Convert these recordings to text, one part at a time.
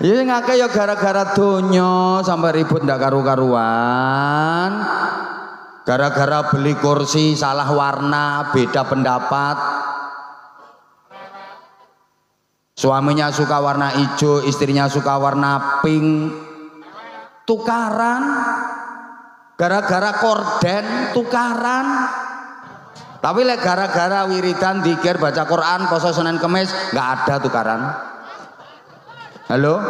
Ya ngake ya gara-gara donya sampai ribut ndak karu-karuan. Gara-gara beli kursi salah warna, beda pendapat. Suaminya suka warna hijau, istrinya suka warna pink. Tukaran. Gara-gara korden tukaran. Tapi lek gara-gara wiridan, dzikir, baca Quran, poso Senin Kemis nggak ada tukaran. Halo?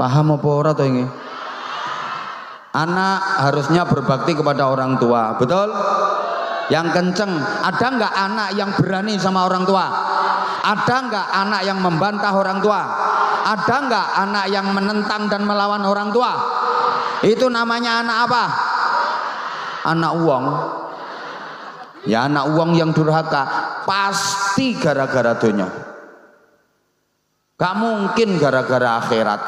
Paham apa ora to ini? Anak harusnya berbakti kepada orang tua, betul? Yang kenceng, ada nggak anak yang berani sama orang tua? Ada nggak anak yang membantah orang tua? Ada nggak anak yang menentang dan melawan orang tua? Itu namanya anak apa? Anak uang. Ya anak uang yang durhaka pasti gara-gara dunia. Gak mungkin gara-gara akhirat.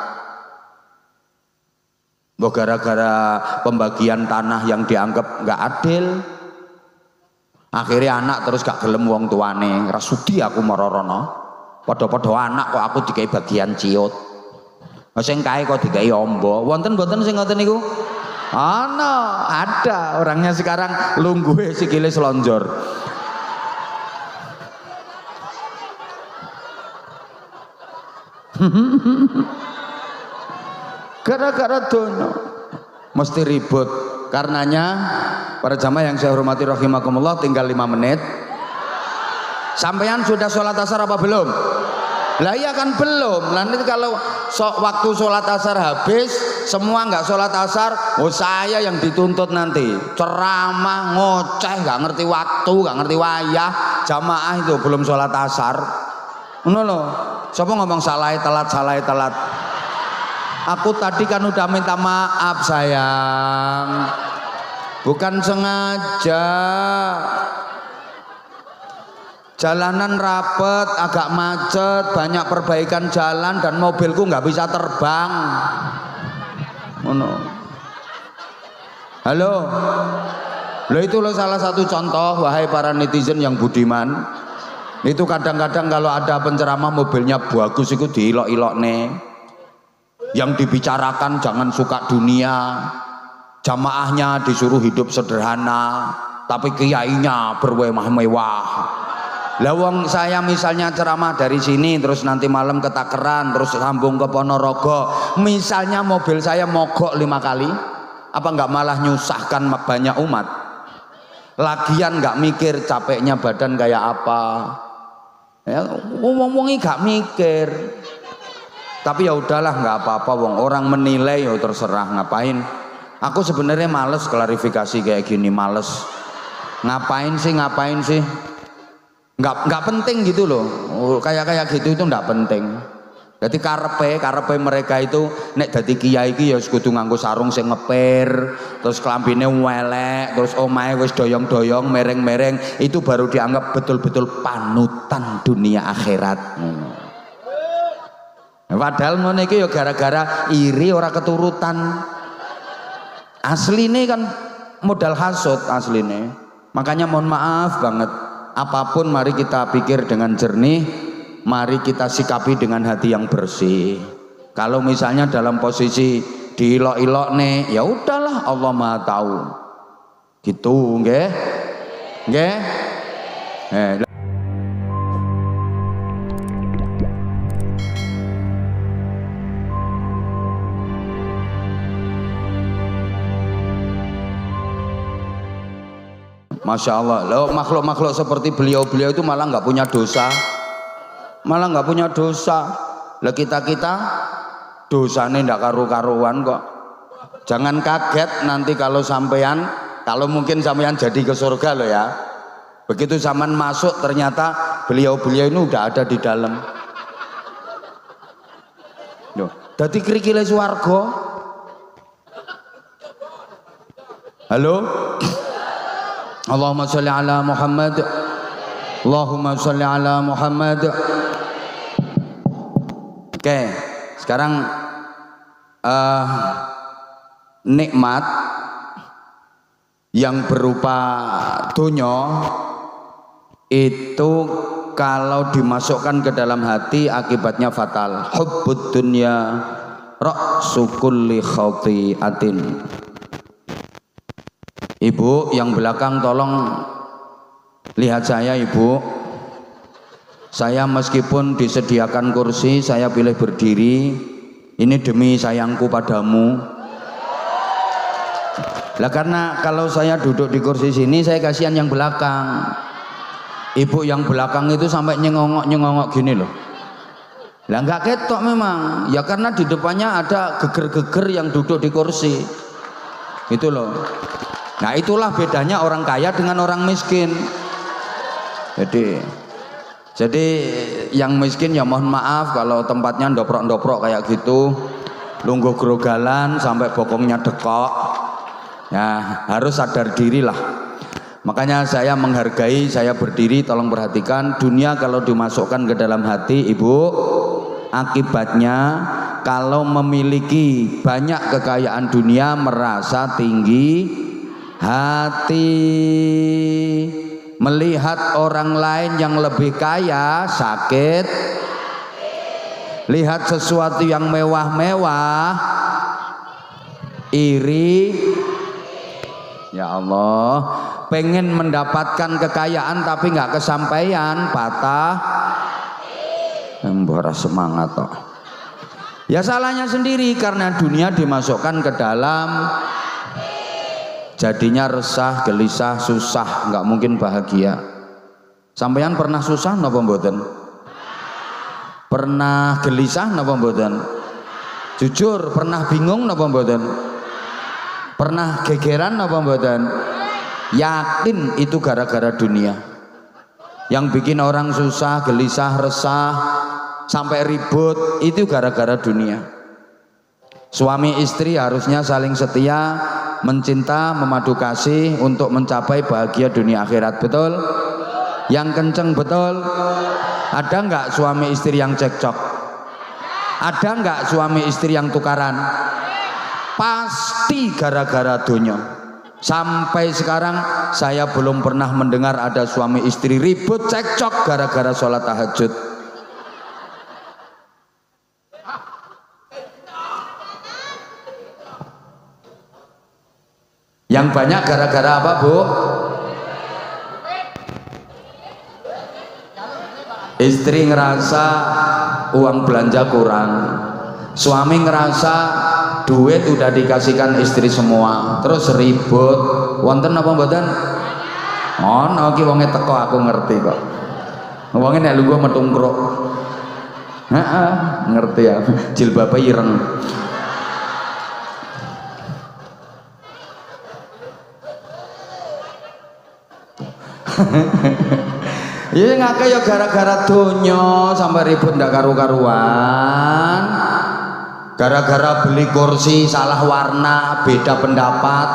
Mbok gara-gara pembagian tanah yang dianggap gak adil. Akhirnya anak terus gak gelem wong tuane. Rasudi aku marorono. Podo-podo anak kok aku dikai bagian ciut. Sing kae kok dikai ombo. Wonten mboten sing ngoten niku? Ana, ada orangnya sekarang lungguhe sikile selonjor. Gara-gara dono mesti ribut. Karenanya para jamaah yang saya hormati rahimakumullah, tinggal 5 menit. Sampean sudah sholat asar apa belum? Lah iya kan belum. Nanti kalau waktu sholat asar habis semua nggak sholat asar, oh saya yang dituntut nanti. Ceramah ngoceh, nggak ngerti waktu, nggak ngerti wayah. Jamaah itu belum sholat asar. Ngono lho. Siapa ngomong salah telat? Aku tadi kan udah minta maaf sayang. Bukan sengaja. Jalanan rapet, agak macet, banyak perbaikan jalan dan mobilku nggak bisa terbang. Oh no. Halo. Loh itu loh salah satu contoh, wahai para netizen yang budiman. Itu kadang-kadang kalau ada penceramah mobilnya bagus itu diilok-ilok nih. Yang dibicarakan jangan suka dunia. Jamaahnya disuruh hidup sederhana, tapi kiainya bermewah-mewah. Lawang saya misalnya ceramah dari sini terus nanti malam ke Takeran terus sambung ke Ponorogo, misalnya mobil saya mogok 5 kali, apa nggak malah nyusahkan banyak umat? Lagian nggak mikir capeknya badan kayak apa, ya ngomong-ngomongin nggak mikir. Tapi ya udahlah nggak apa-apa, wong orang menilai ya terserah, ngapain? Aku sebenarnya males klarifikasi kayak gini, males. Ngapain sih? Nggak penting gitu loh, kayak gitu itu nggak penting. Jadi karepe mereka itu nek dadi kiai iki ya kudu nganggo sarung sing ngeper, terus klambine welek, terus omahe wis doyong-doyong mereng-mereng, itu baru dianggap betul-betul panutan dunia akhirat. Padahal ngono iki ya gara-gara iri ora keturutan. Asline kan modal hasud asline. Makanya mohon maaf banget. Apapun mari kita pikir dengan jernih, mari kita sikapi dengan hati yang bersih. Kalau misalnya dalam posisi diilok-ilok nih, ya udahlah, Allah Maha tahu. Gitu, nggih? Nggih? Masya Allah, loh, makhluk-makhluk seperti beliau-beliau itu malah nggak punya dosa, Lah kita dosanya ndak karu-karuan kok. Jangan kaget nanti kalau mungkin sampean jadi ke surga loh ya. Begitu zaman masuk ternyata beliau-beliau ini udah ada di dalam. Loh, dadi krikile swarga. Halo? Allahumma sholli ala Muhammad. Allahumma sholli ala Muhammad. Oke, sekarang nikmat yang berupa dunya itu kalau dimasukkan ke dalam hati akibatnya fatal. Hubbud dunya ra'su kulli khati'atin. Ibu yang belakang tolong lihat saya, Ibu. Saya meskipun disediakan kursi, saya pilih berdiri. Ini demi sayangku padamu. Lah karena kalau saya duduk di kursi sini, saya kasihan yang belakang. Ibu yang belakang itu sampai nyengongok gini loh. Lah nggak ketok memang. Ya karena di depannya ada geger-geger yang duduk di kursi. Itu loh. Nah itulah bedanya orang kaya dengan orang miskin. Jadi yang miskin ya mohon maaf kalau tempatnya ndoprok-ndoprok kayak gitu, lungguh grogalan sampai bokongnya dekok. Ya harus sadar diri lah. Makanya saya menghargai, saya berdiri, tolong perhatikan. Dunia kalau dimasukkan ke dalam hati, Ibu, akibatnya kalau memiliki banyak kekayaan dunia merasa tinggi hati, melihat orang lain yang lebih kaya sakit, lihat sesuatu yang mewah-mewah iri. Ya Allah, pengen mendapatkan kekayaan tapi nggak kesampaian, patah, embora semangat toh. Ya salahnya sendiri karena dunia dimasukkan ke dalam, jadinya resah, gelisah, susah, nggak mungkin bahagia. Sampeyan pernah susah napa mboten? Pernah gelisah napa mboten? Jujur pernah bingung napa mboten? Pernah gegeran napa mboten? Yakin itu gara-gara dunia. Yang bikin orang susah, gelisah, resah, sampai ribut itu gara-gara dunia. Suami istri harusnya saling setia, mencinta, memadu kasih untuk mencapai bahagia dunia akhirat, betul? Yang kenceng betul? Ada nggak suami istri yang cekcok? Ada nggak suami istri yang tukaran? Pasti gara-gara dunia. Sampai sekarang saya belum pernah mendengar ada suami istri ribut cekcok gara-gara sholat tahajud. Yang banyak gara-gara apa, Bu? Istri ngerasa uang belanja kurang, suami ngerasa duit udah dikasihkan istri semua, terus ribut. Wonten apa mboten? Ono ki wonge teko, aku ngerti kok. Wonge nek lungguh metungkruk. Heeh, ngerti ya. Jilbabe ireng. Ya ngake ya gara-gara donya sampai ribut ndak karu-karuan. Gara-gara beli kursi salah warna, beda pendapat.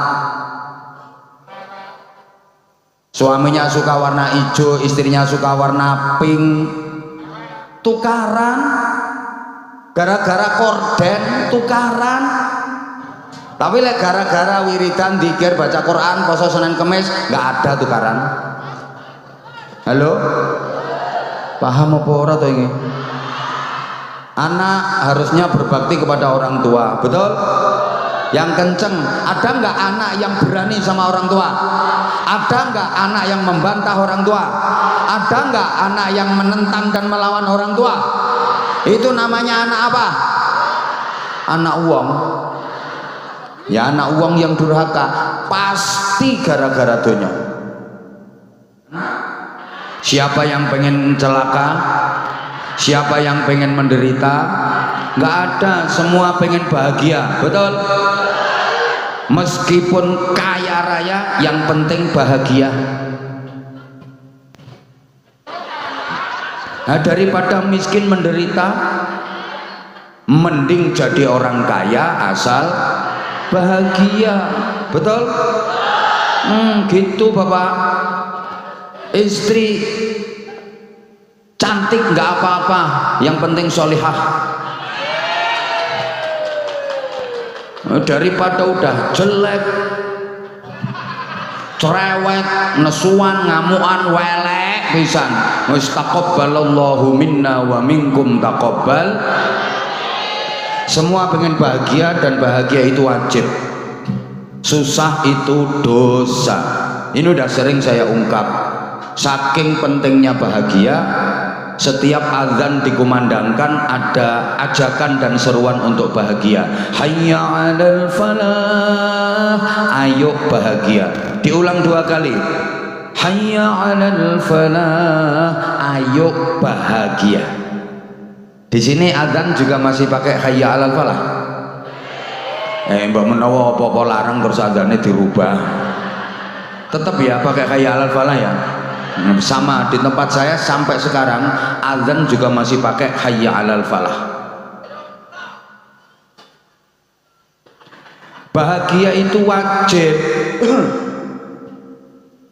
Suaminya suka warna hijau, istrinya suka warna pink. Tukaran. Gara-gara korden tukaran. Tapi lek gara-gara wiridan, dzikir, baca Quran, poso Senin Kemis nggak ada tukaran. Halo? Paham apa ora to ini? Anak harusnya berbakti kepada orang tua, betul? Yang kenceng, ada nggak anak yang berani sama orang tua? Ada nggak anak yang membantah orang tua? Ada nggak anak yang menentang dan melawan orang tua? Itu namanya anak apa? Anak uang. Ya anak uang yang durhaka, pasti gara-gara dunia. Siapa yang pengen celaka? Siapa yang pengen menderita? Nggak ada, semua pengen bahagia, betul? Meskipun kaya raya, yang penting bahagia. Nah, daripada miskin menderita, mending jadi orang kaya asal bahagia, betul? Gitu Bapak. Istri cantik nggak apa-apa, yang penting solihah. Daripada udah jelek, cerewet, nesuan, ngamuan, welek, pisan. Wis taqabbalallahu minna wa minkum taqabbal. Semua pengen bahagia dan bahagia itu wajib. Susah itu dosa. Ini udah sering saya ungkap. Saking pentingnya bahagia, setiap azan dikumandangkan ada ajakan dan seruan untuk bahagia. Hayya 'alal falah, ayo bahagia. Diulang 2 kali. Hayya 'alal falah, ayo bahagia. Di sini azan juga masih pakai hayya 'alal falah. Mbak menawa apa-apa larang terus azannya dirubah. Tetap ya pakai hayya 'alal falah ya. Sama di tempat saya sampai sekarang azan juga masih pakai hayya 'alal falah. Bahagia itu wajib.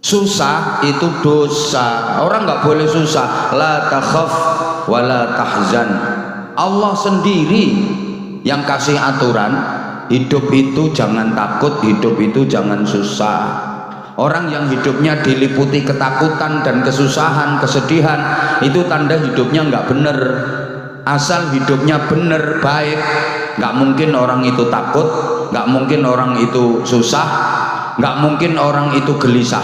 Susah itu dosa. Orang nggak boleh susah. La takhaf wa la tahzan. Allah sendiri yang kasih aturan. Hidup itu jangan takut, hidup itu jangan susah. Orang yang hidupnya diliputi ketakutan dan kesusahan, kesedihan, itu tanda hidupnya nggak bener. Asal hidupnya bener, baik, nggak mungkin orang itu takut, nggak mungkin orang itu susah, nggak mungkin orang itu gelisah.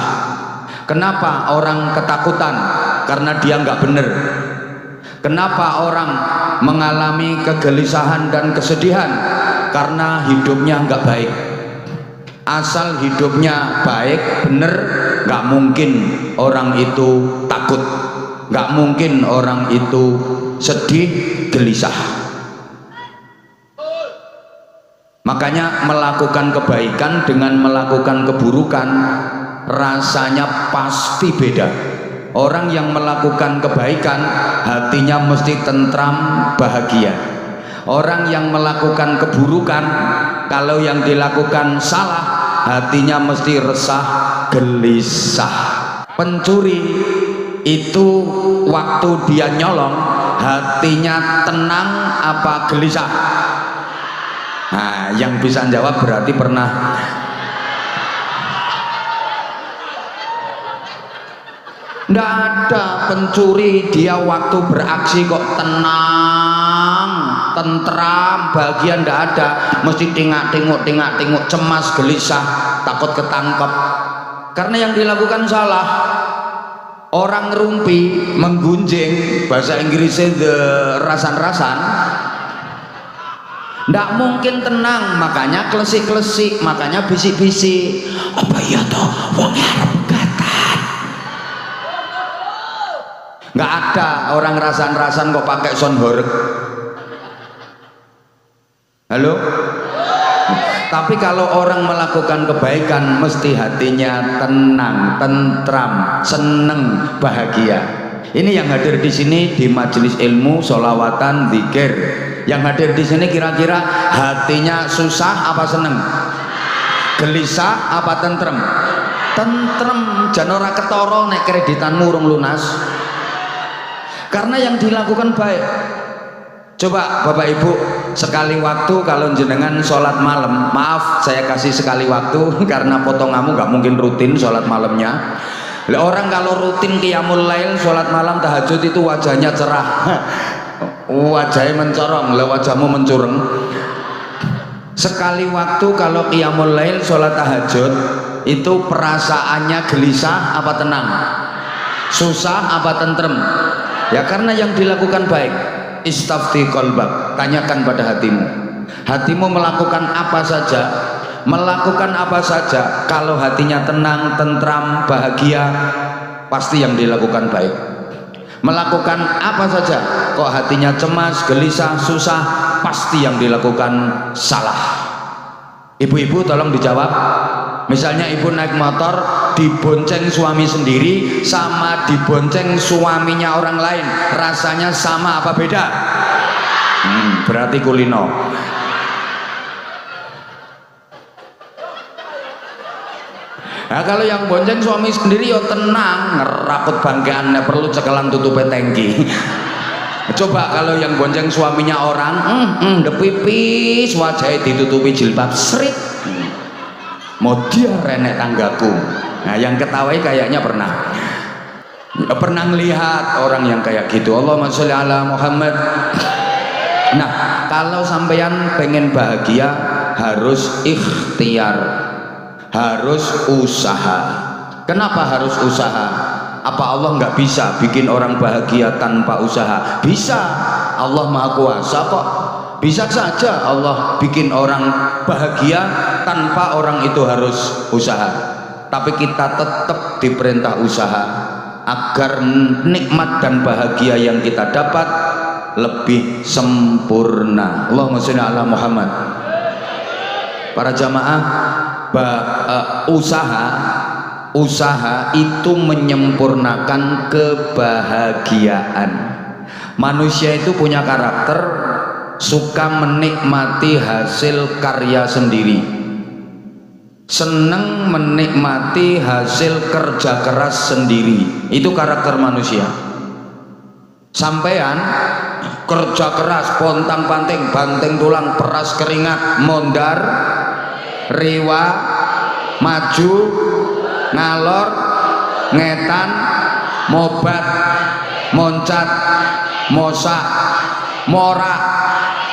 Kenapa orang ketakutan? Karena dia nggak bener. Kenapa orang mengalami kegelisahan dan kesedihan? Karena hidupnya nggak baik. Asal hidupnya baik, bener, nggak mungkin orang itu takut, nggak mungkin orang itu sedih, gelisah. Makanya melakukan kebaikan dengan melakukan keburukan rasanya pasti beda. Orang yang melakukan kebaikan hatinya mesti tentram, bahagia. Orang yang melakukan keburukan, kalau yang dilakukan salah, hatinya mesti resah, gelisah. Pencuri itu waktu dia nyolong, hatinya tenang apa gelisah? Nah, yang bisa jawab berarti pernah. Nggak ada pencuri dia waktu beraksi kok tenang, tentram, bahagia, ndak ada. Mesti tingak-tinguk, cemas, gelisah, takut ketangkep. Karena yang dilakukan salah. Orang ngerumpi, menggunjing, bahasa Inggrisnya the rasan-rasan, ndak mungkin tenang, makanya klesik-klesik, makanya bisik-bisik. Apa iya toh wong arep gatan. Nggak ada orang rasan-rasan kok pakai sound horeg. Halo? Tapi kalau orang melakukan kebaikan mesti hatinya tenang, tentram, seneng, bahagia. Ini yang hadir di sini di majelis ilmu, sholawatan, zikir. Yang hadir di sini kira-kira hatinya susah apa seneng? Gelisah apa tentrem? Tentrem, jan ora ketara nek kreditanmu urung lunas. Karena yang dilakukan baik. Coba Bapak Ibu sekali waktu kalau jenengan sholat malam, maaf saya kasih sekali waktu karena potonganmu nggak mungkin rutin sholat malamnya. Orang kalau rutin qiyamul lail sholat malam tahajud itu wajahnya cerah, wajahnya mencorong, wajahmu mencureng. Sekali waktu kalau qiyamul lail sholat tahajud itu perasaannya gelisah apa tenang, susah apa tentrem? Ya karena yang dilakukan baik. Istafti qalbak, tanyakan pada hatimu. Hatimu melakukan apa saja, melakukan apa saja. Kalau hatinya tenang, tentram, bahagia, pasti yang dilakukan baik. Melakukan apa saja, kok hatinya cemas, gelisah, susah, pasti yang dilakukan salah. Ibu-ibu tolong dijawab. Misalnya ibu naik motor dibonceng suami sendiri sama dibonceng suaminya orang lain, rasanya sama apa beda? Berarti kulino. Nah kalau yang bonceng suami sendiri ya tenang, ngerakut bangkeannya, perlu cekelan tutup tangki. Coba kalau yang bonceng suaminya orang, depipis wajahnya ditutupi jilbab, srit. Mau dia renek tanggaku. Nah yang ketawai kayaknya pernah. Pernah lihat orang yang kayak gitu. Allahumma sholli ala Muhammad. Nah, kalau sampeyan pengen bahagia harus ikhtiar, harus usaha. Kenapa harus usaha? Apa Allah nggak bisa bikin orang bahagia tanpa usaha? Bisa. Allah Maha Kuasa kok. Bisa saja Allah bikin orang bahagia tanpa orang itu harus usaha. Tapi kita tetap diperintah usaha agar nikmat dan bahagia yang kita dapat lebih sempurna. Allahumma sholli ala Muhammad. Para jamaah, usaha itu menyempurnakan kebahagiaan. Manusia itu punya karakter suka menikmati hasil karya sendiri, seneng menikmati hasil kerja keras sendiri. Itu karakter manusia. Sampean kerja keras, pontang-panting, banting tulang, peras keringat, mondar riwa, maju ngalor ngetan, mobat moncat, mosak morak,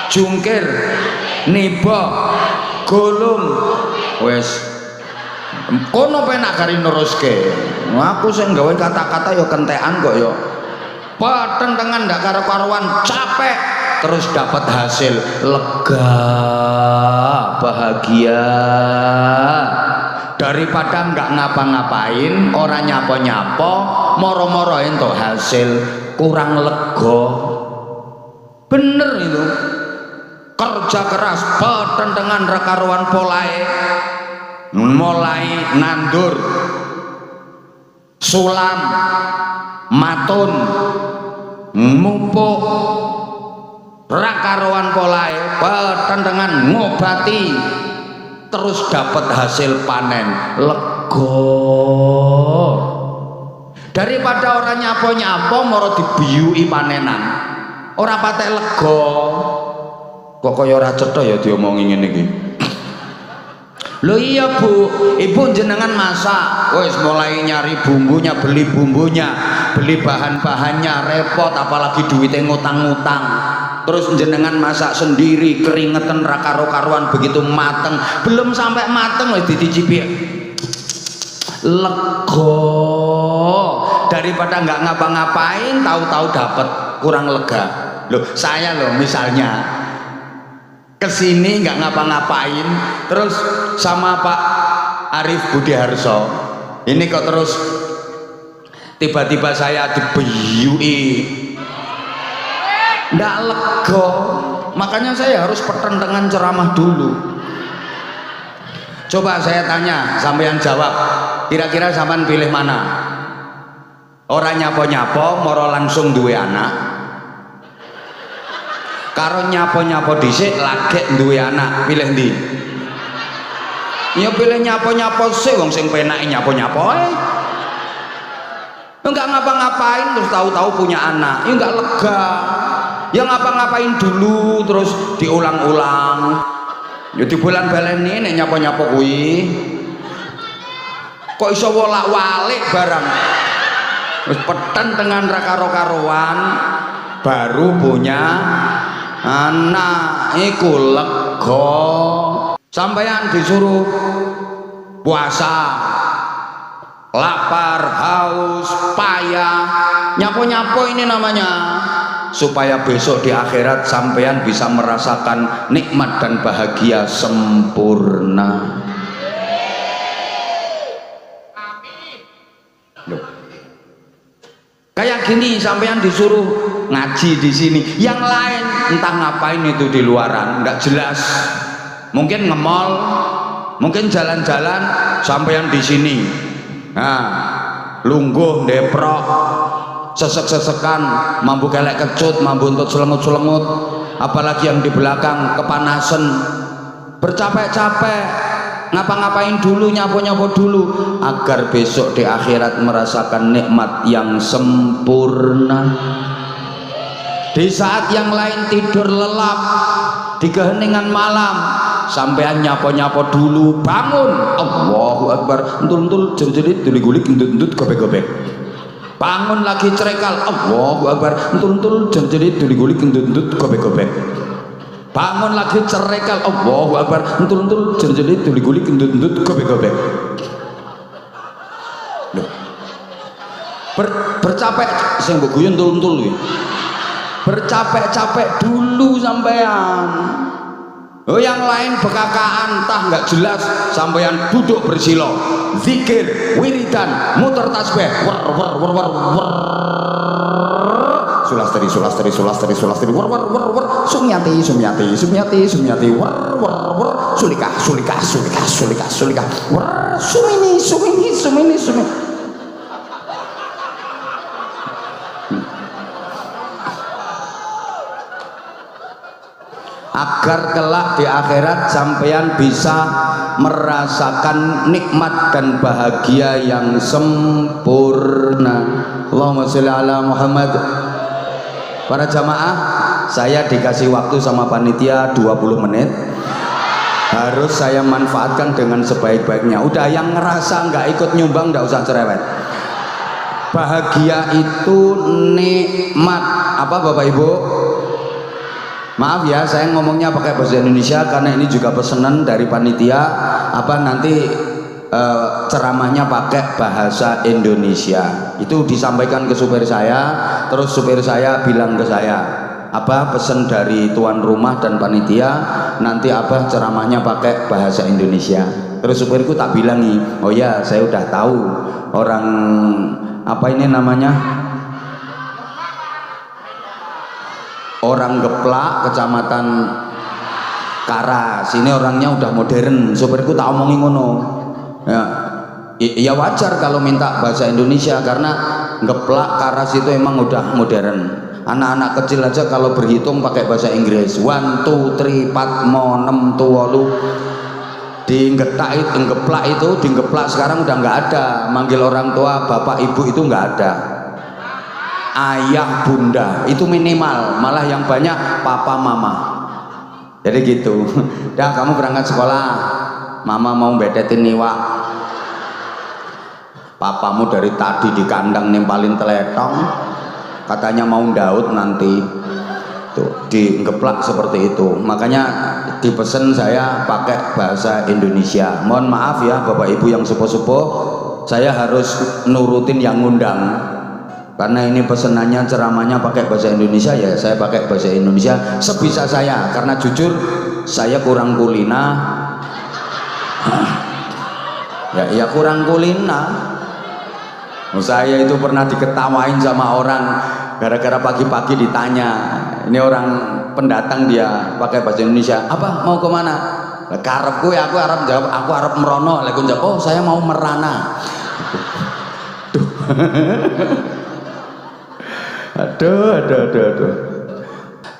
jungkir, nibo, gulung, wes kono penak kari neruske. Aku sing gawe kata-kata yo kentekan kok yo. Patentengan ndak karo-karuan, capek terus dapat hasil, lega, bahagia. Daripada nggak ngapa-ngapain, orang nyapo-nyapo, moro-moro entuk hasil, kurang lega. Bener itu. Kerja keras, patentengan rakaruan polae, mulai nandur, sulam, matun, mupuk, rakaruan polae, patentengan ngobati, terus dapat hasil panen, lega. Daripada orang nyapo-nyapo moro dibiyui panenan, ora patek lega. Kok kaya ora cetha ya diomongi ngene iki. Lho iya Bu, Ibu jenengan masak, wis mulai nyari bumbunya, beli bahan-bahannya, repot, apalagi duitnya ngutang-ngutang. Terus jenengan masak sendiri, keringetan ra karo-karuan, begitu mateng, belum sampai mateng wis diticipi. Lega. Daripada nggak ngapa-ngapain, tahu-tahu dapat, kurang lega. Loh, saya loh misalnya kesini nggak ngapa-ngapain, terus sama Pak Arif Budiharso ini kok terus tiba-tiba saya dibiyui, nggak lega. Makanya saya harus pertentangan ceramah dulu. Coba saya tanya, sampean jawab, kira-kira sampean pilih mana? Orang nyapo-nyapo moro langsung duwe anak, karo nyapo-nyapo dhisik lagek duwe anak, pilih ndi? Ya pilih nyapo-nyapo sih, wong sing penake nyapo-nyapo ae. Enggak ngapa-ngapain terus tahu-tahu punya anak, ya enggak lega. Ya ngapa-ngapain dulu terus diulang-ulang. Ya di bulan baleni nek nyapo-nyapo kuwi. Kok iso wolak-walik barang. Wis peten dengan ra karo-karoan baru punya anak, iku lega. Sampeyan disuruh puasa, lapar, haus, payah, nyapo-nyapo ini namanya, supaya besok di akhirat sampeyan bisa merasakan nikmat dan bahagia sempurna. Loh. Kayak gini sampeyan disuruh ngaji di sini, yang lain entah ngapain itu di luaran, nggak jelas. Mungkin nge-mall, mungkin jalan-jalan, sampeyan di sini. Nah, lungguh, deprok, sesek-sesekan, mampu kelek kecut, mampu untuk selengut-selengut, apalagi yang di belakang kepanasan, bercapek-capek, ngapa-ngapain dulu, nyapo-nyapo dulu, agar besok di akhirat merasakan nikmat yang sempurna. Di saat yang lain tidur lelap di keheningan malam, sampean nyapo-nyapo dulu, bangun, Allahu Akbar, entul-entul, jerit-jerit, gulik-gulik, entut-entut, gobek-gobek, bangun lagi cerekal, Allahu Akbar, entul-entul jadi duli-guli gendut-gendut gobek-gobek. Bangun lagi cerekal, Allahu Akbar, entul-entul jadi duli-guli gendut-gendut gobek-gobek. Loh. Bercapek sing mbok guyu entul-entul iki. Bercapek-capek dulu sampean. Oh, yang lain bekakaan entah nggak jelas, sampean duduk bersilo, zikir, wiridan, muter tasbih, sulastri, sumyati, sulikah, sumini. Agar kelak di akhirat sampean bisa merasakan nikmat dan bahagia yang sempurna. Allahumma sholli ala Muhammad. Para jamaah, saya dikasih waktu sama panitia 20 menit, harus saya manfaatkan dengan sebaik-baiknya. Udah, yang ngerasa nggak ikut nyumbang nggak usah cerewet. Bahagia itu nikmat. Apa Bapak Ibu? Maaf ya, saya ngomongnya pakai bahasa Indonesia karena ini juga pesanan dari panitia. Apa nanti ceramahnya pakai bahasa Indonesia. Itu disampaikan ke supir saya, terus supir saya bilang ke saya, apa pesan dari tuan rumah dan panitia, nanti apa ceramahnya pakai bahasa Indonesia. Terus supirku tak bilang nih, oh ya saya udah tahu orang apa ini namanya, orang Geplak, kecamatan Karas. Ini orangnya udah modern. Supirku tak omongin ngono. Ya wajar kalau minta bahasa Indonesia karena Geplak, Karas itu emang udah modern. Anak-anak kecil aja kalau berhitung pakai bahasa Inggris. 1 2 3 4 5 6 7. Di Geplak sekarang udah nggak ada. Manggil orang tua bapak ibu itu nggak ada. Ayah bunda itu minimal, malah yang banyak papa mama. Jadi gitu. Dah, kamu berangkat sekolah, mama mau bedetin niwak, papamu dari tadi di kandang nimpalin teletong, katanya mau daud nanti. Tuh di Geplak seperti itu. Makanya dipesen saya pakai bahasa Indonesia. Mohon maaf ya bapak ibu yang sepuh-sepuh, saya harus nurutin yang ngundang. Karena ini pesenannya ceramahnya pakai bahasa Indonesia, ya saya pakai bahasa Indonesia sebisa saya, karena jujur saya kurang kulina. Ya kurang kulina. Saya itu pernah diketawain sama orang gara-gara pagi-pagi ditanya, ini orang pendatang dia pakai bahasa Indonesia, apa mau kemana? Karepku ya, aku harap jawab, aku harap merono. Lekun jawab, oh saya mau merana. Aduh.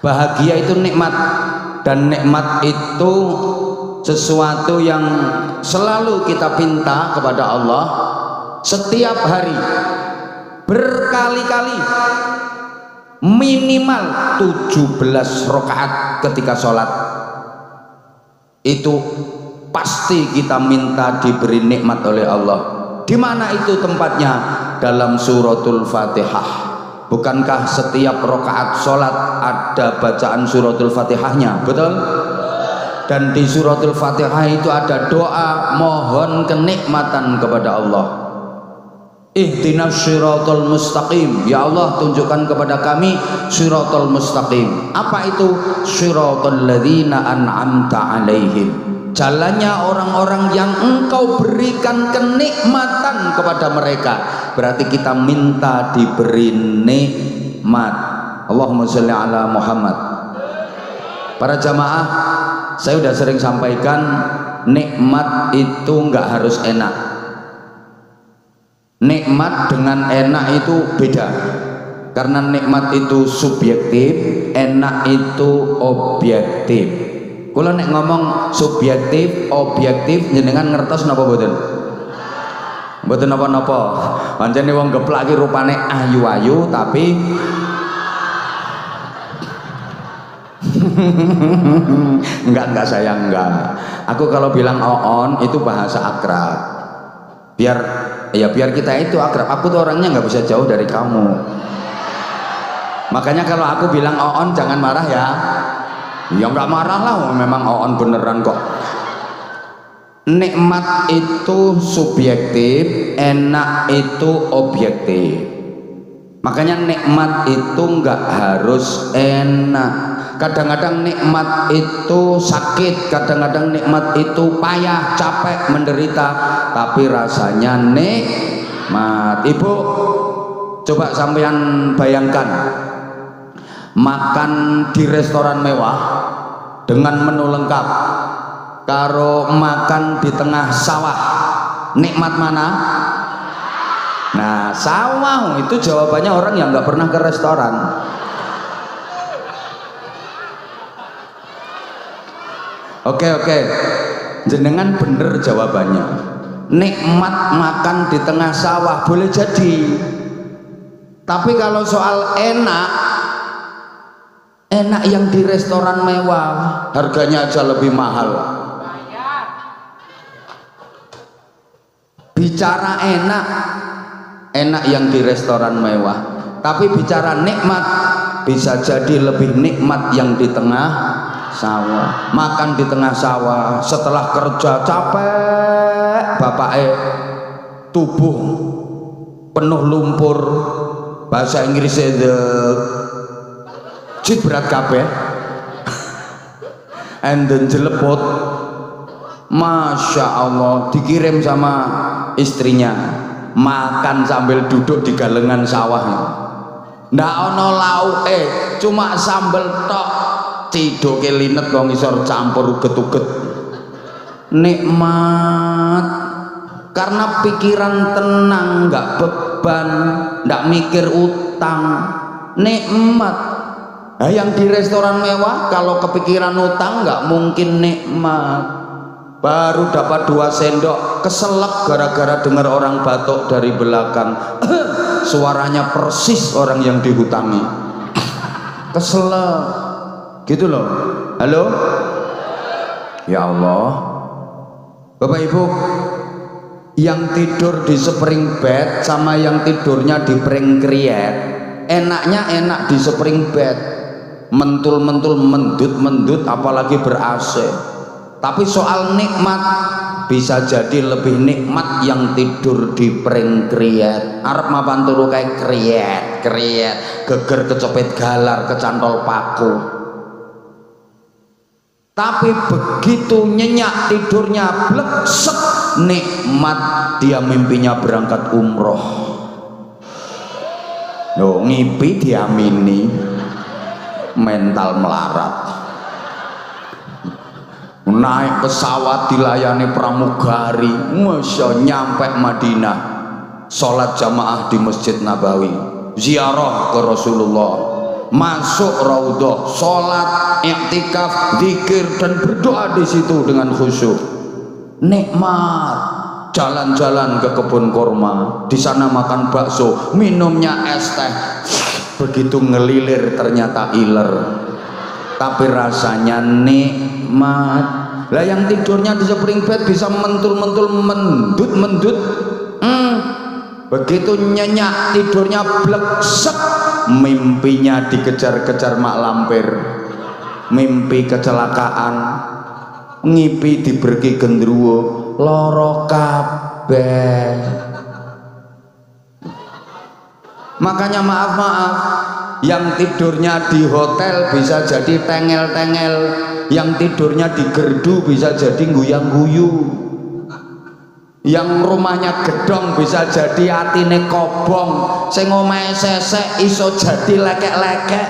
Bahagia itu nikmat, dan nikmat itu sesuatu yang selalu kita pinta kepada Allah setiap hari, berkali-kali, minimal 17 rakaat ketika sholat. Itu pasti kita minta diberi nikmat oleh Allah. Di mana itu tempatnya? Dalam suratul Fatihah. Bukankah setiap rakaat sholat ada bacaan suratul Fatihahnya? Betul? Dan di suratul Fatihah itu ada doa mohon kenikmatan kepada Allah. Ihdinas siratal mustaqim, ya Allah tunjukkan kepada kami siratal mustaqim. Apa itu? Siratal ladzina an'amta alaihim, jalannya orang-orang yang engkau berikan kenikmatan kepada mereka. Berarti kita minta diberi nikmat. Allahumma sholli ala Muhammad. Para jamaah, saya sudah sering sampaikan, nikmat itu nggak harus enak. Nikmat dengan enak itu beda, karena nikmat itu subjektif, enak itu objektif. Kalau nek ngomong subjektif, objektif, jenengan ngertos napa boten? Boten napa-napa. Pancene wong Geplak iki rupane ayu-ayu tapi enggak saya enggak. Aku kalau bilang oon itu bahasa akrab. Biar Ya biar kita itu akrab. Aku tuh orangnya nggak bisa jauh dari kamu. Makanya kalau aku bilang Oon jangan marah ya. Ya nggak marah lah, memang Oon beneran kok. Nikmat itu subjektif, enak itu objektif. Makanya nikmat itu nggak harus enak. Kadang-kadang nikmat itu sakit, kadang-kadang nikmat itu payah, capek, menderita, tapi rasanya nikmat. Ibu, coba sampean bayangkan makan di restoran mewah dengan menu lengkap karo makan di tengah sawah, nikmat mana? Nah, sawah itu jawabannya orang yang nggak pernah ke restoran. Oke, jenengan bener jawabannya. Nikmat makan di tengah sawah boleh jadi, tapi kalau soal enak yang di restoran mewah harganya aja lebih mahal. Bicara enak yang di restoran mewah, tapi bicara nikmat bisa jadi lebih nikmat yang di tengah sawah. Makan di tengah sawah setelah kerja capek, tubuh penuh lumpur, bahasa Inggrisnya berat kabeh and then jelepot. Masya Allah, dikirim sama istrinya makan sambil duduk di galengan sawah. Ndak ono lauke, cuma sambel tok, cidoke linet kok ngisor campur uget-uget. Nikmat karena pikiran tenang, nggak beban, ndak mikir utang. Nikmat. Nah, yang di restoran mewah kalau kepikiran utang nggak mungkin nikmat. Baru dapat 2 sendok keselak gara-gara dengar orang batuk dari belakang. Suaranya persis orang yang dihutangi. Keselak gitu loh. Halo, ya Allah. Bapak Ibu, yang tidur di spring bed sama yang tidurnya di pring kriet, enaknya enak di spring bed, mentul-mentul, mendut-mendut, apalagi ber-AC. Tapi soal nikmat bisa jadi lebih nikmat yang tidur di pring kriet. Arep mapan turu kayak kriet, geger kecepet galar, kecantol paku. Tapi begitu nyenyak tidurnya bleksek, nikmat dia mimpinya berangkat umroh. Loh, ngipi diamini, mental melarat. Naik pesawat dilayani pramugari, masya, nyampe Madinah, sholat jamaah di Masjid Nabawi, ziarah ke Rasulullah, masuk raudhah, sholat, iktikaf, zikir dan berdoa di situ dengan khusyuk. Nikmat. Jalan-jalan ke kebun kurma, di sana makan bakso, minumnya es teh, begitu ngelilir ternyata iler, tapi rasanya nikmat. Lah yang tidurnya di spring bed bisa mentul-mentul, mendut-mendut, begitu nyenyak tidurnya bleksek, mimpinya dikejar-kejar mak lampir, mimpi kecelakaan, ngipi diberki gendruwo, loro kabeh. Makanya maaf, yang tidurnya di hotel bisa jadi tengel-tengel, yang tidurnya di gerdu bisa jadi guyang-guyu, yang rumahnya gedong bisa jadi atine kobong, sing omahe sesek iso jadi lekek-lekek,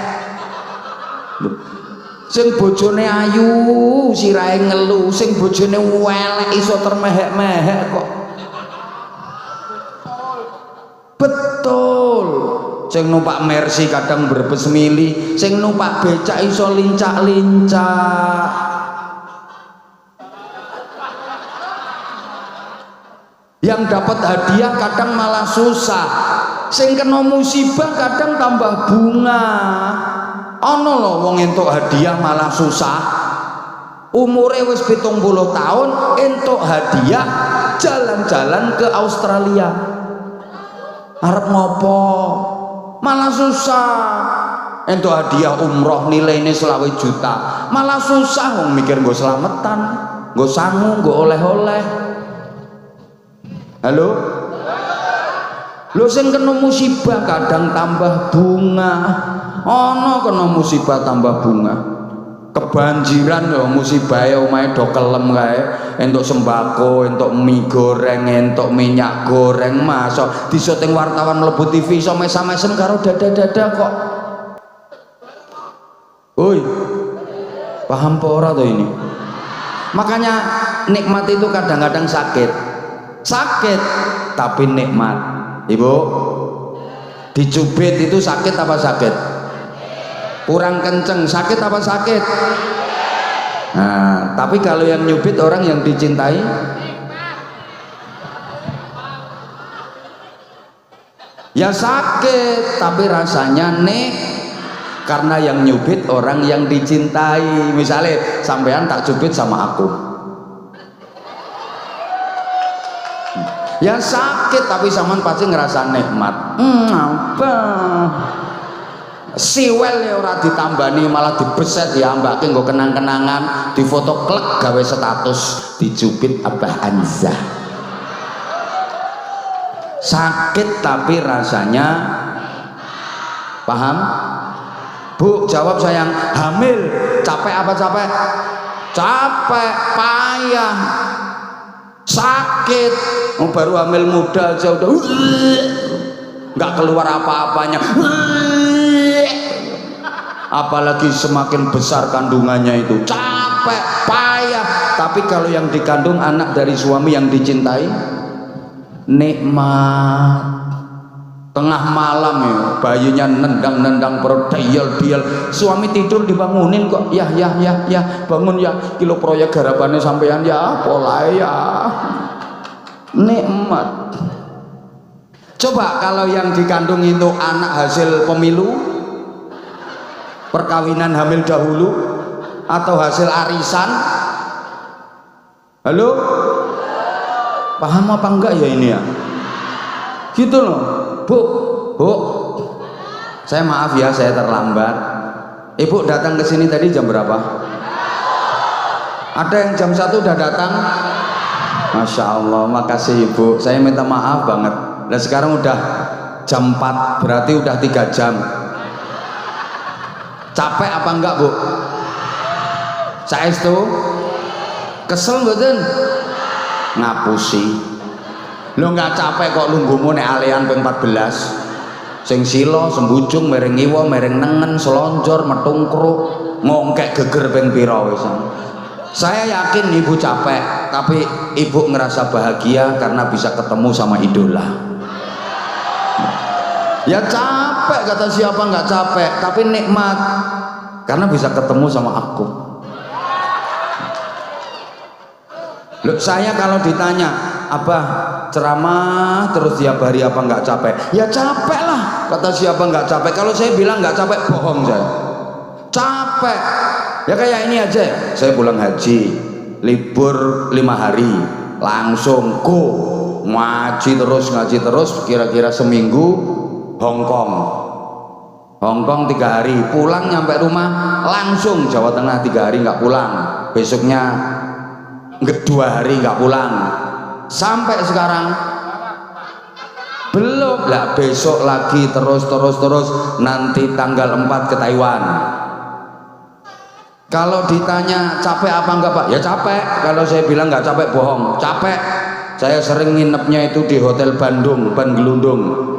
sing bojone ayu sirahe ngelu, sing bojone welek iso termehek-mehek kok. Betul. Sing numpak Mercy kadang berbes mili, sing numpak becak iso lincak-lincak. Yang dapat hadiah kadang malah susah, sing kena musibah kadang tambah bunga. Ono lho wong entuk hadiah malah susah, umure wis 70 tahun entuk hadiah jalan-jalan ke Australia. Arep ngopo? Malah susah. Entuk hadiah umroh nilainya 20 juta. Malah susah wong mikir nggo slametan, nggo sangu, nggo oleh-oleh. Halo? Lho sing kena musibah kadang tambah bunga. Ana kena musibah tambah bunga. Kebanjiran ya musibah ya omahe do kelem kae, entuk sembako, entuk mie goreng, entuk minyak goreng, masuk disyuting wartawan mlebu TV iso mesam-mesem karo dada-dada kok. Woi, paham apa ora to ini? Makanya nikmat itu kadang-kadang sakit, tapi nikmat. Ibu, dicubit itu sakit apa sakit? Kurang kenceng, sakit apa sakit? Nah, tapi kalau yang nyubit orang yang dicintai, ya sakit, tapi rasanya karena yang nyubit orang yang dicintai. Misalnya sampean tak cubit sama aku, ya sakit, tapi sampean pasti ngerasa nikmat. Apa? Siwel ya ora ditambani malah dibeset ya mbake nggo kenang-kenangan, difoto klek gawe status dicubit Abah Anza. Sakit tapi rasanya paham? Bu, jawab sayang. Hamil capek apa capek? Capek, payah, sakit. Baru hamil muda aja udah nggak keluar apa-apanya, apalagi semakin besar kandungannya itu capek, payah. Tapi kalau yang dikandung anak dari suami yang dicintai, nikmat. Tengah malam ya bayinya nendang-nendang perut, diel-diel, suami tidur dibangunin kok, ya bangun ya, kilo proyek garapannya sampean ya, pola ya, nikmat. Coba kalau yang dikandung itu anak hasil pemilu, perkawinan hamil dahulu, atau hasil arisan. Halo? Paham apa enggak ya ini ya? Gitu loh. Bu, saya maaf ya, saya terlambat. Ibu datang ke sini tadi jam berapa? Ada yang jam 1 udah datang? Masya Allah, makasih Ibu. Saya minta maaf banget. Dan sekarang udah jam 4, berarti udah 3 jam. Capek apa enggak Bu? Saya itu kesel mboten? Ngapusi. Lo nggak capek kok lunggumu nek alian ping 14. Sing silo, sembujung, mereng iwo, mereng nengen, selonjor, metungkruk, ngongkek geger ping pira wis. Saya yakin Ibu capek, tapi Ibu ngerasa bahagia karena bisa ketemu sama idola. Ya capek kata siapa nggak capek, tapi nikmat karena bisa ketemu sama aku. Loh, saya kalau ditanya, Abah ceramah terus tiap hari apa nggak capek? Ya capek lah, kata siapa nggak capek. Kalau saya bilang nggak capek, bohong saya. Capek. Ya kayak ini aja, saya pulang haji, libur 5 hari, langsung ngaji terus, kira-kira seminggu. Hongkong 3 hari, pulang nyampe rumah langsung Jawa Tengah 3 hari nggak pulang, besoknya 2 hari nggak pulang. Sampai sekarang belum lah, besok lagi terus nanti tanggal 4 ke Taiwan. Kalau ditanya capek apa enggak Pak? Ya capek. Kalau saya bilang nggak capek bohong, capek. Saya sering nginepnya itu di Hotel Bandung, Gelundung.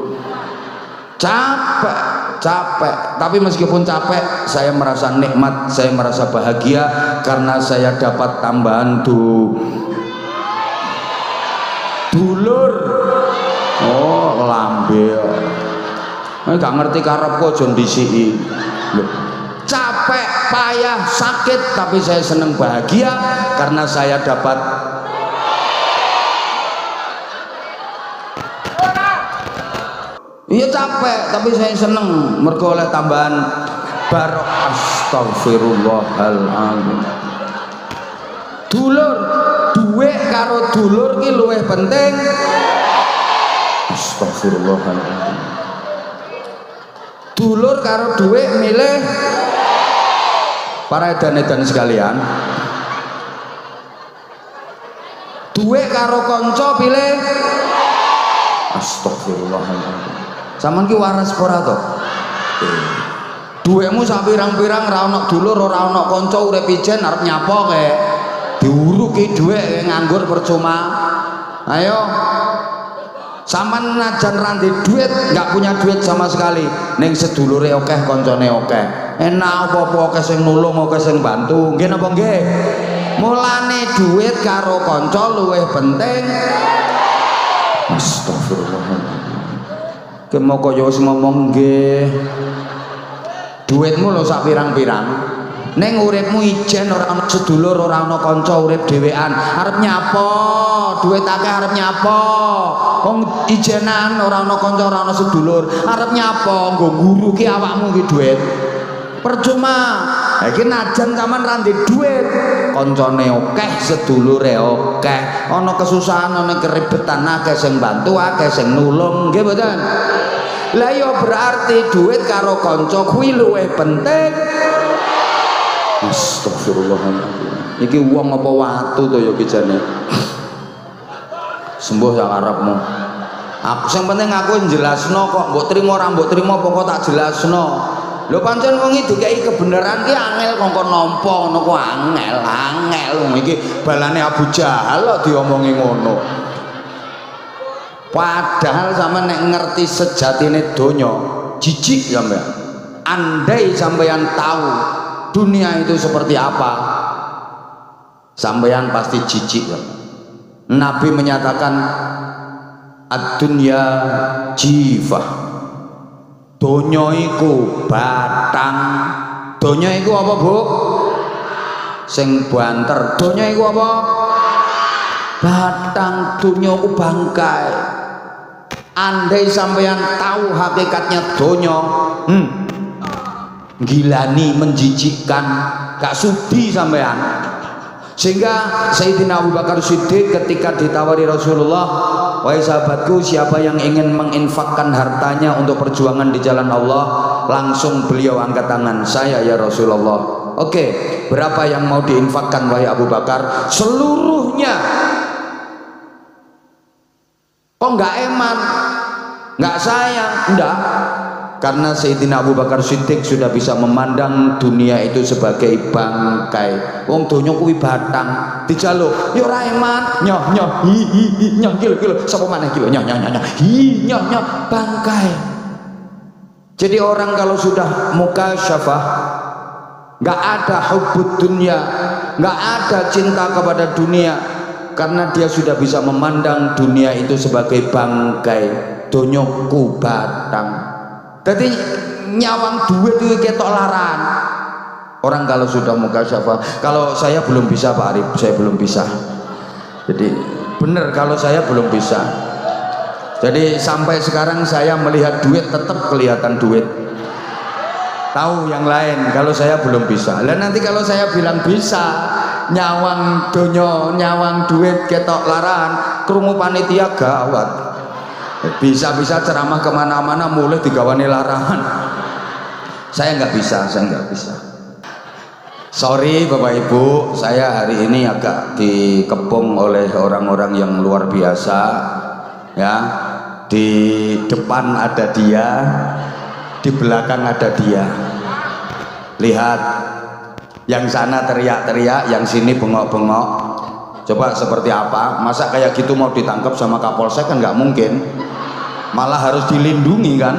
Capek, tapi meskipun capek saya merasa nikmat, saya merasa bahagia karena saya dapat tambahan dulur. Oh lambe gak ngerti karepku aja ndisiki. Capek, payah, sakit, tapi saya seneng bahagia karena saya dapat iya capek, tapi saya seneng mergo oleh tambahan barok. Astagfirullahaladzim. Dulur, duwe karo dulur ki luwih penting. Astagfirullahaladzim. Dulur karo duit milih. Para edan-edan sekalian, duit karo konco pilih. Astagfirullahaladzim. Sampeyan ki waras ora to? Duitmu sak pirang-pirang ra ono dulur ora ono kanca urip ijen arep nyapo kae. Diuruki duit nganggur percuma. Ayo. Sampeyan najan randi duit, enggak punya duit sama sekali. Ning sedulure akeh, kancane akeh. Enak apa-apa akeh sing nulung, akeh sing bantu. Nggih napa nggih? Mulane duit karo kanca luwih penting. Astagfirullahaladzim. Kemo kaya wis ngomong nggih. Duitmu lho sak pirang-pirang. Ning uripmu ijen ora ana sedulur, ora ana kanca, urip dhewean. Arep nyapo? Duit akeh arep nyapo? Wong ijenan ora ana kanca, ora ana sedulur. Arep nyapo? Nggo nguruki awakmu iki duit. Percuma. Ha iki najan sampean ra ndek duit, kancane akeh, sedulure akeh. Ana kesusahan, ana keribetan, akeh sing bantu, akeh sing nulung, nggih mboten? Lah ya berarti duit karo kanca kuwi luwih penting. Astagfirullahaladzim. Iki wong apa watu to ya kijane. Sembuh sak arepmu. Aku sing penting aku jelasno kok, mbok trimo ora mbok trimo pokok tak jelasno. Lho pancen wong iki dikeki kebenaran ki angel kongkon nampa ngono ku angel wong iki balane Abu Jahal kok diomongi ngono. Padahal sampean nek ngerti sejatine donya, jijik sampean. Andai sampean tahu dunia itu seperti apa, sampean pasti jijik. Nabi menyatakan ad-dunya jifah. Donya iku batang. Donya iku apa, Bu? Sing banter. Donya iku apa? Batang. Donya iku bangkai. Andai sampean tahu hakikatnya donya, gilani, menjijikkan, gak sudi sampean. Sehingga Sayyidina Abu Bakar Siddiq ketika ditawari Rasulullah, wahai sahabatku, siapa yang ingin menginfakkan hartanya untuk perjuangan di jalan Allah, langsung beliau angkat tangan. Saya ya Rasulullah. Oke, berapa yang mau diinfakkan wahai Abu Bakar? Seluruhnya. Kok nggak eman, nggak sayang? Enggak. Karena Sayyidina Abu Bakar Siddiq sudah bisa memandang dunia itu sebagai bangkai. Wong donya kuwi batang, dijaluk ya ora eman, nyoh hi nyoh kilo sapa maneh kilo nyoh hi nyoh bangkai. Jadi orang kalau sudah mukasyafah, nggak ada hubbud dunya, nggak ada cinta kepada dunia, karena dia sudah bisa memandang dunia itu sebagai bangkai. Donyoku batang. Jadi nyawang duit itu ketok laran. Orang kalau sudah mukasyafah, kalau saya belum bisa Pak Arif, saya belum bisa. Jadi benar kalau saya belum bisa. Jadi sampai sekarang saya melihat duit tetap kelihatan duit. Tahu yang lain, kalau saya belum bisa. Dan nanti kalau saya bilang bisa, nyawang donyo, nyawang duit ketok laran, krungu panitia gawat. Bisa-bisa ceramah kemana-mana mulai digawani larangan. Saya nggak bisa. Sorry Bapak Ibu, saya hari ini agak dikepung oleh orang-orang yang luar biasa. Ya, di depan ada dia, di belakang ada dia. Lihat, yang sana teriak-teriak, yang sini bengok-bengok. Coba seperti apa? Masa kayak gitu mau ditangkap sama Kapolsek kan nggak mungkin. Malah harus dilindungi kan?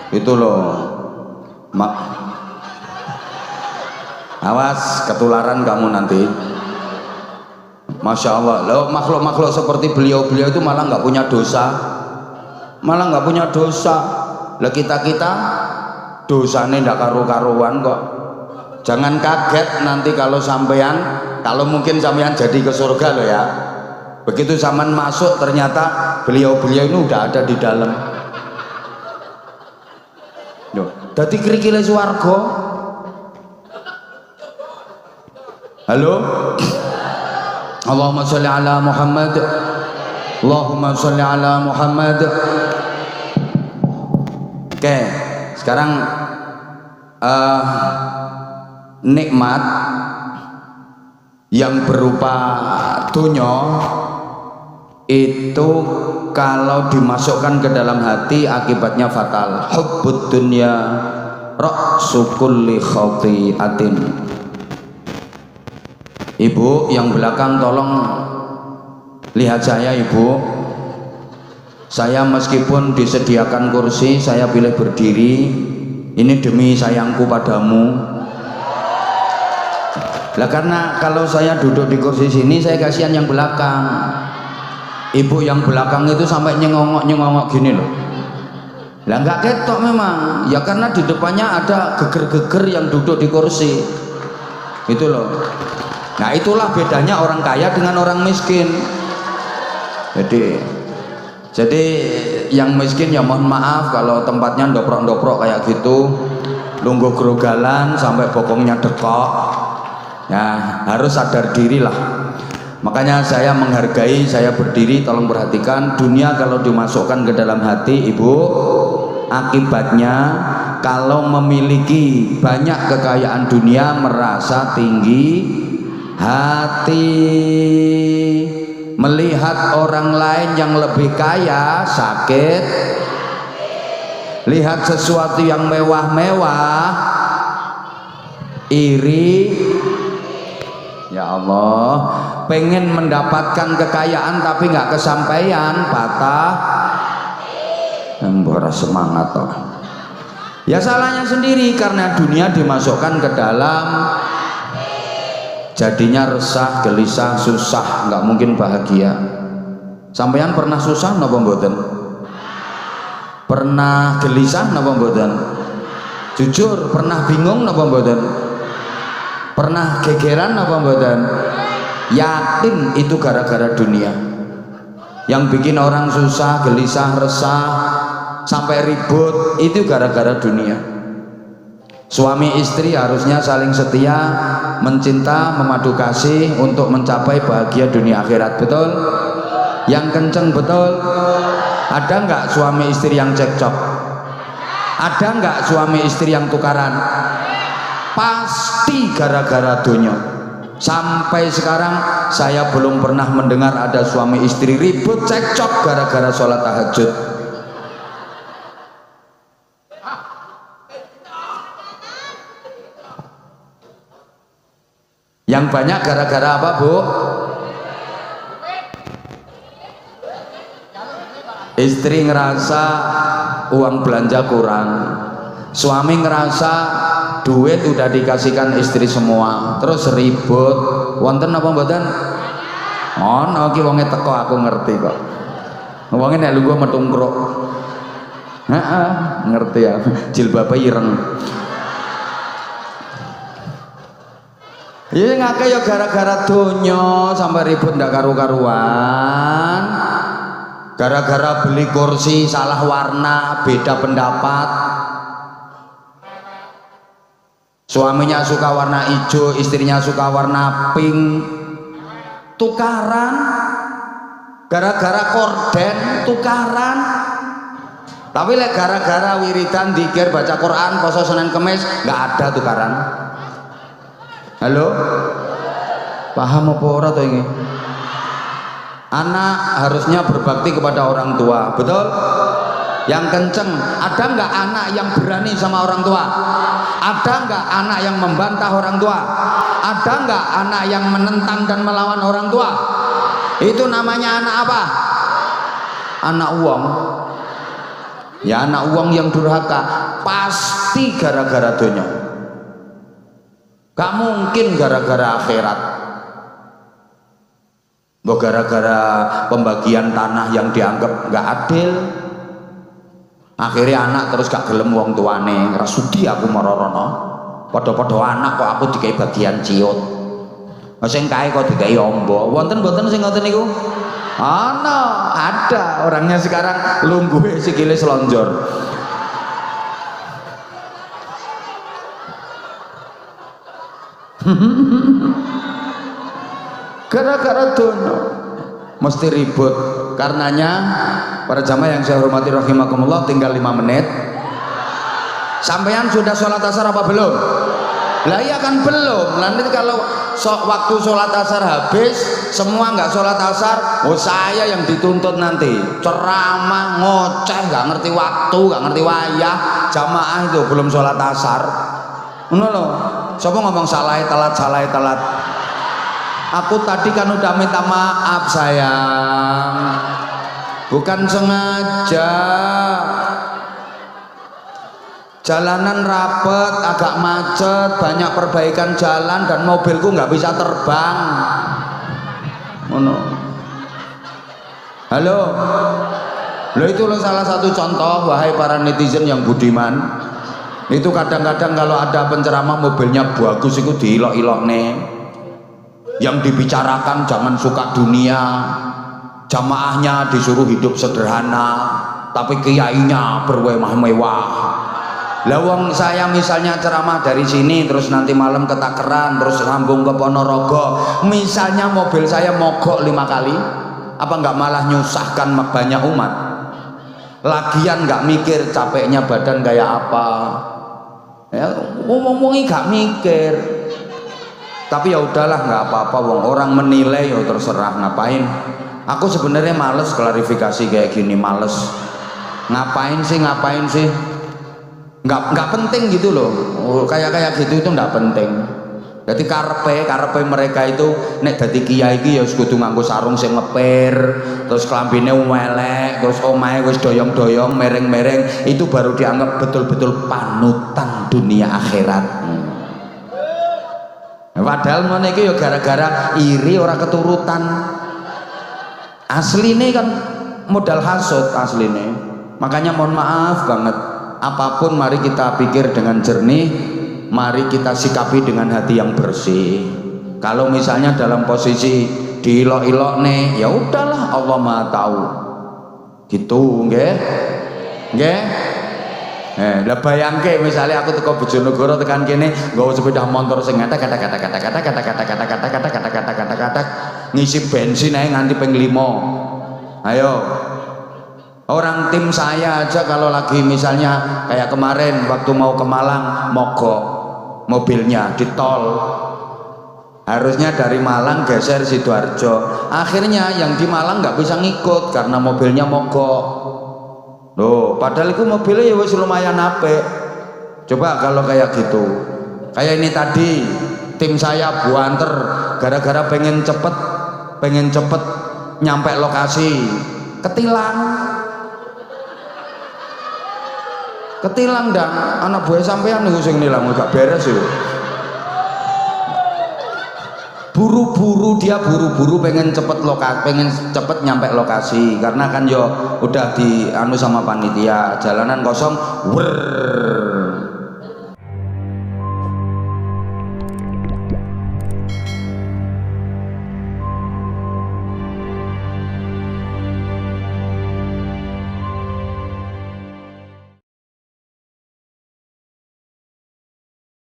Itu loh. Awas ketularan kamu nanti. Masya Allah. Loh, makhluk-makhluk seperti beliau-beliau itu malah nggak punya dosa. Malah nggak punya dosa. Lah kita dosanya ndak karu-karuan kok. Jangan kaget nanti kalau sampean, kalau mungkin sampean jadi ke surga loh ya. Begitu zaman masuk ternyata beliau-beliau ini udah ada di dalam. Loh, dadi krikile swarga. Halo. Allahumma sholli ala Muhammad Allahumma sholli ala Muhammad. Oke, sekarang nikmat yang berupa dunya itu kalau dimasukkan ke dalam hati akibatnya fatal. Hubbud dunya ra'su kulli khati'atin. Ibu yang belakang tolong lihat saya, Ibu. Saya meskipun disediakan kursi, saya pilih berdiri. Ini demi sayangku padamu. Lah karena kalau saya duduk di kursi sini, saya kasihan yang belakang. Ibu yang belakang itu sampai nyengongok gini loh. Lah nggak ketok memang. Ya karena di depannya ada geger-geger yang duduk di kursi. Itu loh. Nah itulah bedanya orang kaya dengan orang miskin. Jadi yang miskin ya mohon maaf kalau tempatnya ndoprok-ndoprok kayak gitu, lungguh grogalan sampai bokongnya dekok. Ya harus sadar diri lah. Makanya saya menghargai, saya berdiri, tolong perhatikan. Dunia kalau dimasukkan ke dalam hati, Ibu, akibatnya kalau memiliki banyak kekayaan dunia merasa tinggi hati, melihat orang lain yang lebih kaya sakit, lihat sesuatu yang mewah-mewah iri. Ya Allah, pengen mendapatkan kekayaan tapi nggak kesampaian, patah, boros semangat toh. Ya salahnya sendiri karena dunia dimasukkan ke dalam, jadinya resah, gelisah, susah, nggak mungkin bahagia. Sampeyan pernah susah napa mboten? Pernah gelisah napa mboten? Jujur, pernah bingung napa mboten? Pernah gegeran apa mboten? Yakin itu gara-gara dunia. Yang bikin orang susah, gelisah, resah, sampai ribut itu gara-gara dunia. Suami istri harusnya saling setia, mencinta, memadu kasih untuk mencapai bahagia dunia akhirat. Betul? Yang kenceng betul? Ada nggak suami istri yang cekcok? Ada nggak suami istri yang tukaran? Pasti gara-gara dunia. Sampai sekarang saya belum pernah mendengar ada suami istri ribut cekcok gara-gara sholat tahajud. Yang banyak gara-gara apa, Bu? Istri ngerasa uang belanja kurang, suami ngerasa duit udah dikasihkan istri semua, terus ribut. Wonten apa mboten? Ono ki wonge teko, aku ngerti kok. Wonge nek lungguh metungkruk. Heeh, ngerti ya. Jilbabe ireng. Iya ngake ya gara-gara donya sampai ribut ndak karu-karuan. Gara-gara beli kursi salah warna, beda pendapat. Suaminya suka warna hijau, istrinya suka warna pink. Tukaran gara-gara korden, tukaran. Tapi lek gara-gara wiridan, dzikir, baca Quran, poso Senin Kemis, nggak ada tukaran. Halo? Paham apa ora to ini? Anak harusnya berbakti kepada orang tua, betul? Yang kenceng, ada nggak anak yang berani sama orang tua? Ada nggak anak yang membantah orang tua? Ada nggak anak yang menentang dan melawan orang tua? Itu namanya anak apa? Anak uang. Ya anak uang yang durhaka. Pasti gara-gara dunia. Gak mungkin gara-gara akhirat. Gara-gara pembagian tanah yang dianggap gak adil. Akhirnya anak terus gak gelem wong tuane, rasudi aku marorono. Podo-podo anak kok aku dikai bagian ciut. Sing kae kok dikai ombo. Wonten-wonten sing ngoten niku? Ana, ada. Orangnya sekarang lungguhe sikile selonjor. Gara-gara dono. mesti ribut. Karenanya para jamaah yang saya hormati rahimakumullah, tinggal 5 menit. Sampean sudah sholat asar apa belum? Lah iya kan belum. Nanti kalau waktu sholat asar habis semua nggak sholat asar, oh saya yang dituntut nanti. Ceramah ngoceh, nggak ngerti waktu, nggak ngerti wayah. Jamaah itu belum sholat asar. Ngono loh. Siapa ngomong salah telat. Aku tadi kan udah minta maaf sayang, bukan sengaja. Jalanan rapet, agak macet, banyak perbaikan jalan dan mobilku nggak bisa terbang. Ngono. Halo. Loh itu loh salah satu contoh, wahai para netizen yang budiman. Itu kadang-kadang kalau ada penceramah mobilnya bagus itu diilok-ilok nih. Yang dibicarakan jangan suka dunia, jamaahnya disuruh hidup sederhana, tapi kiainya bermewah-mewah. Lawang saya misalnya ceramah dari sini terus nanti malam ke Takeran terus sambung ke Ponorogo, misalnya mobil saya mogok 5 kali, apa nggak malah nyusahkan banyak umat? Lagian nggak mikir capeknya badan kayak apa, ya ngomong-ngomongin nggak mikir. Tapi ya udahlah, nggak apa-apa, wong orang menilai ya terserah, ngapain. Aku sebenarnya males klarifikasi kayak gini, males. Ngapain sih? Nggak penting gitu loh. Kayak gitu itu nggak penting. Jadi karepe mereka itu nek dadi kiai iki ya kudu nganggo sarung sing ngeper, terus klambine welek, terus omahe wis doyong-doyong, mereng-mereng, itu baru dianggap betul-betul panutan dunia akhirat. Padahal ngono iki ya gara-gara iri ora keturutan. Asline kan modal hasud asline. Makanya mohon maaf banget, apapun mari kita pikir dengan jernih, mari kita sikapi dengan hati yang bersih. Kalau misalnya dalam posisi diilok-ilok nih, ya udahlah, Allah Maha tahu. Gitu, nggih. Nggih. Lah bayangke misalnya aku teko Bojonegoro tekan kene nggawa sepeda motor sing kata ngisi bensin ae nganti ping 5. Ayo. Orang tim saya aja kalau lagi misalnya kayak kemarin waktu mau ke Malang mogok mobilnya di tol, harusnya dari Malang geser Sidoarjo, akhirnya yang di Malang nggak bisa ngikut karena mobilnya mogok. Loh, padahal itu mobilnya ya wis lumayan apik. Coba kalau kayak gitu, kayak ini tadi tim saya buanter gara-gara pengen cepet nyampe lokasi, ketilang dan anak buah sampean niku sing nilang gak beres yo. Buru-buru pengen cepet nyampe lokasi karena kan yo udah di anu sama panitia, jalanan kosong,